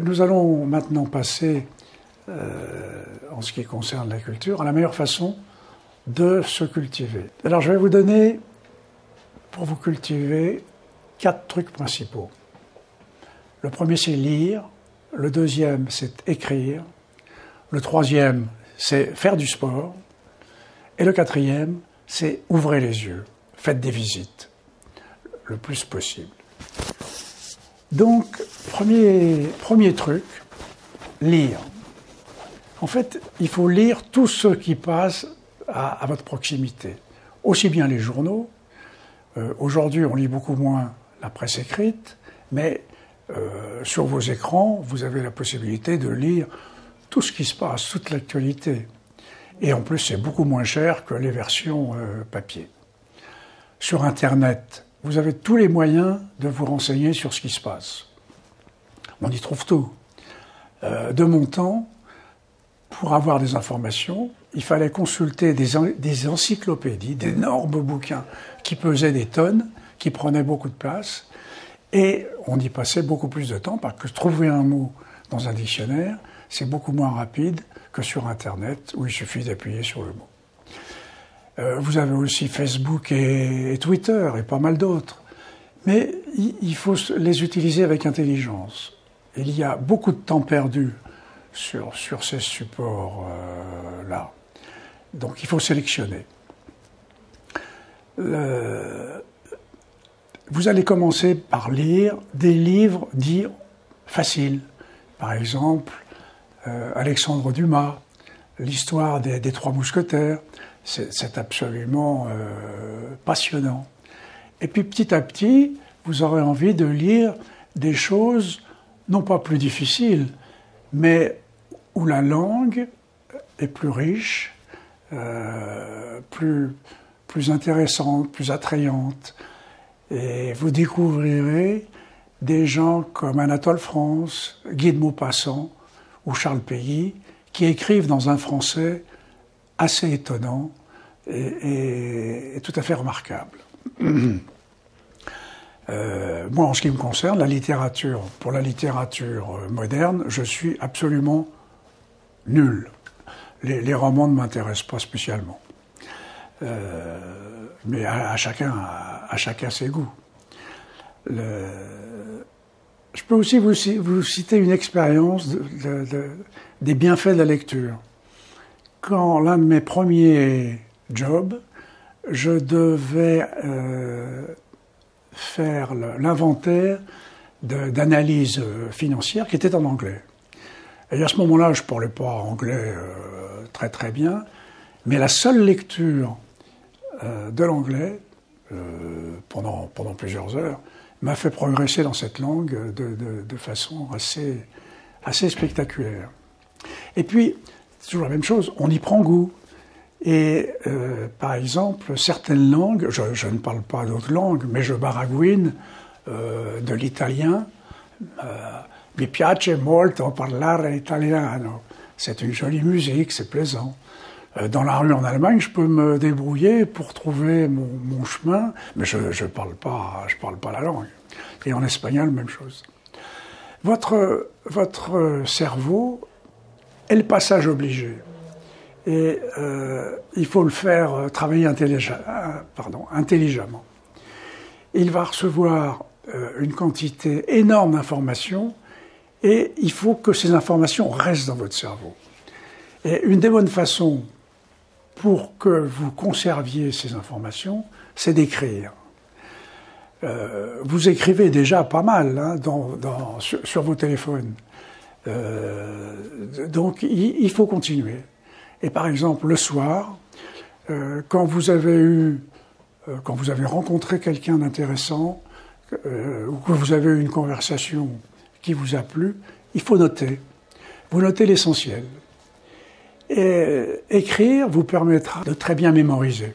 Nous allons maintenant passer, en ce qui concerne la culture, à la meilleure façon de se cultiver. Alors je vais vous donner, pour vous cultiver, 4 trucs principaux. Le premier, c'est lire. Le deuxième, c'est écrire. Le troisième, c'est faire du sport. Et le quatrième, c'est ouvrez les yeux. Faites des visites, le plus possible. Donc, premier truc, lire. En fait, il faut lire tout ce qui passe à votre proximité. Aussi bien les journaux. Aujourd'hui, on lit beaucoup moins la presse écrite, mais sur vos écrans, vous avez la possibilité de lire tout ce qui se passe, toute l'actualité. Et en plus, c'est beaucoup moins cher que les versions papier. Sur Internet, vous avez tous les moyens de vous renseigner sur ce qui se passe. On y trouve tout. De mon temps, pour avoir des informations, il fallait consulter des encyclopédies, d'énormes bouquins qui pesaient des tonnes, qui prenaient beaucoup de place, et on y passait beaucoup plus de temps, parce que trouver un mot dans un dictionnaire, c'est beaucoup moins rapide que sur Internet, où il suffit d'appuyer sur le mot. Vous avez aussi Facebook et Twitter, et pas mal d'autres. Mais il faut les utiliser avec intelligence. Il y a beaucoup de temps perdu sur ces supports-là. Donc il faut sélectionner. Vous allez commencer par lire des livres dits faciles. Par exemple, Alexandre Dumas, l'histoire des Trois Mousquetaires. C'est absolument passionnant. Et puis petit à petit, vous aurez envie de lire des choses, non pas plus difficiles, mais où la langue est plus riche, plus intéressante, plus attrayante. Et vous découvrirez des gens comme Anatole France, Guy de Maupassant ou Charles Péguy, qui écrivent dans un français assez étonnant et tout à fait remarquable. Moi, en ce qui me concerne, pour la littérature moderne, je suis absolument nul. Les romans ne m'intéressent pas spécialement. Mais à chacun ses goûts. Je peux aussi vous citer une expérience des bienfaits de la lecture. Quand l'un de mes premiers jobs, je devais faire l'inventaire d'analyse financière qui était en anglais. Et à ce moment-là, je ne parlais pas anglais très très bien, mais la seule lecture de l'anglais, pendant plusieurs heures, m'a fait progresser dans cette langue de façon assez spectaculaire. Et puis, c'est toujours la même chose, on y prend goût. Et par exemple, certaines langues, je ne parle pas d'autres langues, mais je baragouine de l'italien. Mi piace molto parlare italiano. C'est une jolie musique, c'est plaisant. Dans la rue en Allemagne, je peux me débrouiller pour trouver mon chemin, mais je parle pas la langue. Et en espagnol, même chose. Votre cerveau est le passage obligé. Et il faut le faire travailler intelligemment. Il va recevoir une quantité énorme d'informations et il faut que ces informations restent dans votre cerveau. Et une des bonnes façons pour que vous conserviez ces informations, c'est d'écrire. Vous écrivez déjà pas mal hein, sur vos téléphones. Donc il faut continuer. Et par exemple, le soir, quand vous avez rencontré quelqu'un d'intéressant, ou que vous avez eu une conversation qui vous a plu, il faut noter. Vous notez l'essentiel. Et écrire vous permettra de très bien mémoriser.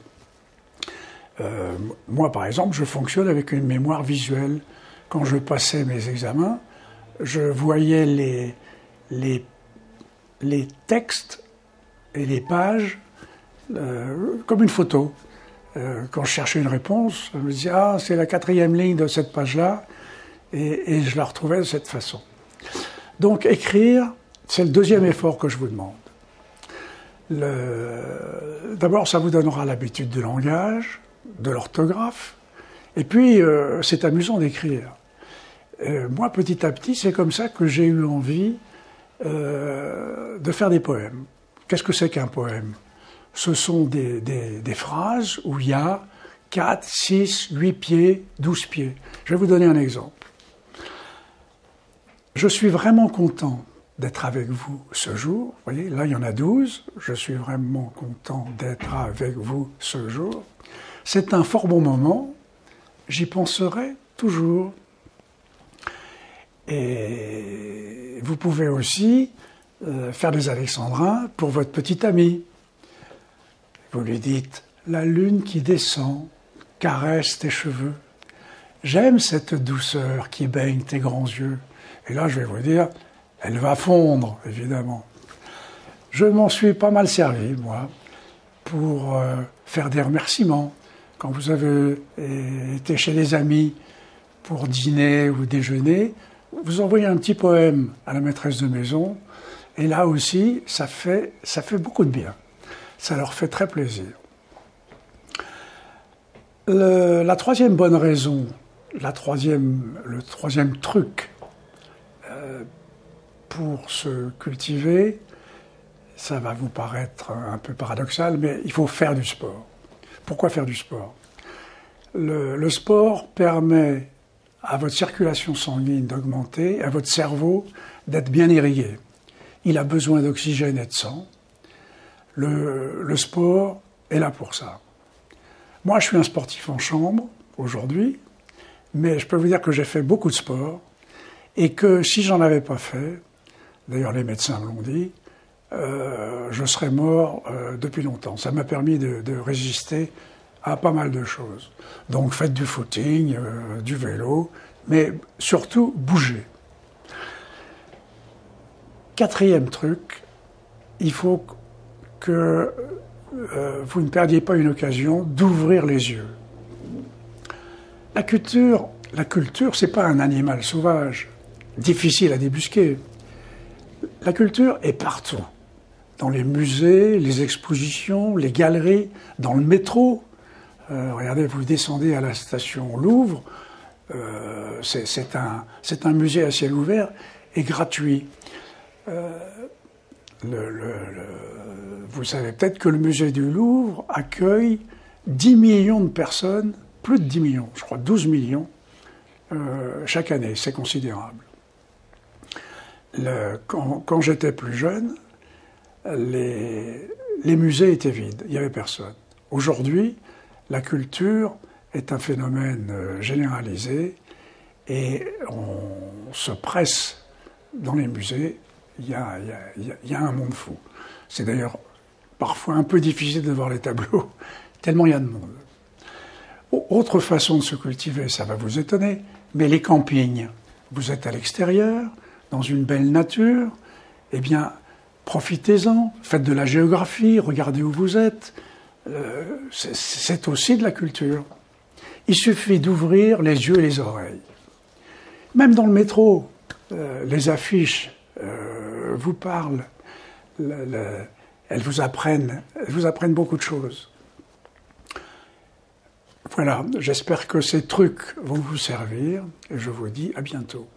Moi, par exemple, je fonctionne avec une mémoire visuelle. Quand je passais mes examens, je voyais les textes et les pages comme une photo. Quand je cherchais une réponse, je me disais « Ah, c'est la 4e ligne de cette page-là », et je la retrouvais de cette façon. Donc écrire, c'est le deuxième effort que je vous demande. D'abord, ça vous donnera l'habitude du langage, de l'orthographe, et puis c'est amusant d'écrire. Moi, petit à petit, c'est comme ça que j'ai eu envie de faire des poèmes. Qu'est-ce que c'est qu'un poème? Ce sont des phrases où il y a 4, 6, 8 pieds, 12 pieds. Je vais vous donner un exemple. Je suis vraiment content d'être avec vous ce jour. Vous voyez, là, il y en a 12. Je suis vraiment content d'être avec vous ce jour. C'est un fort bon moment. J'y penserai toujours. Et vous pouvez aussi faire des alexandrins pour votre petit ami. Vous lui dites « La lune qui descend caresse tes cheveux. J'aime cette douceur qui baigne tes grands yeux. » Et là, je vais vous dire, elle va fondre, évidemment. Je m'en suis pas mal servi, moi, pour faire des remerciements. Quand vous avez été chez des amis pour dîner ou déjeuner, vous envoyez un petit poème à la maîtresse de maison, et là aussi, ça fait beaucoup de bien. Ça leur fait très plaisir. La troisième bonne raison, le troisième truc pour se cultiver, ça va vous paraître un peu paradoxal, mais il faut faire du sport. Pourquoi faire du sport? Le sport permet à votre circulation sanguine d'augmenter, à votre cerveau d'être bien irrigué. Il a besoin d'oxygène et de sang. Le sport est là pour ça. Moi, je suis un sportif en chambre aujourd'hui, mais je peux vous dire que j'ai fait beaucoup de sport et que si j'en avais pas fait, d'ailleurs les médecins me l'ont dit, je serais mort depuis longtemps. Ça m'a permis de résister à pas mal de choses. Donc faites du footing, du vélo, mais surtout bougez. Quatrième truc, il faut que vous ne perdiez pas une occasion d'ouvrir les yeux. La culture, c'est pas un animal sauvage, difficile à débusquer. La culture est partout. Dans les musées, les expositions, les galeries, dans le métro. Regardez, vous descendez à la station Louvre, c'est un musée à ciel ouvert et gratuit. Vous savez peut-être que le musée du Louvre accueille 10 millions de personnes, plus de 10 millions, je crois 12 millions, chaque année, c'est considérable. Quand j'étais plus jeune, les musées étaient vides, il n'y avait personne. Aujourd'hui, la culture est un phénomène généralisé et on se presse dans les musées. Il y a un monde fou. C'est d'ailleurs parfois un peu difficile de voir les tableaux, tellement il y a de monde. Autre façon de se cultiver, ça va vous étonner, mais les campings. Vous êtes à l'extérieur, dans une belle nature, eh bien, profitez-en, faites de la géographie, regardez où vous êtes. C'est aussi de la culture. Il suffit d'ouvrir les yeux et les oreilles. Même dans le métro, les affiches vous parlent, elles vous apprennent beaucoup de choses. Voilà, j'espère que ces trucs vont vous servir et je vous dis à bientôt.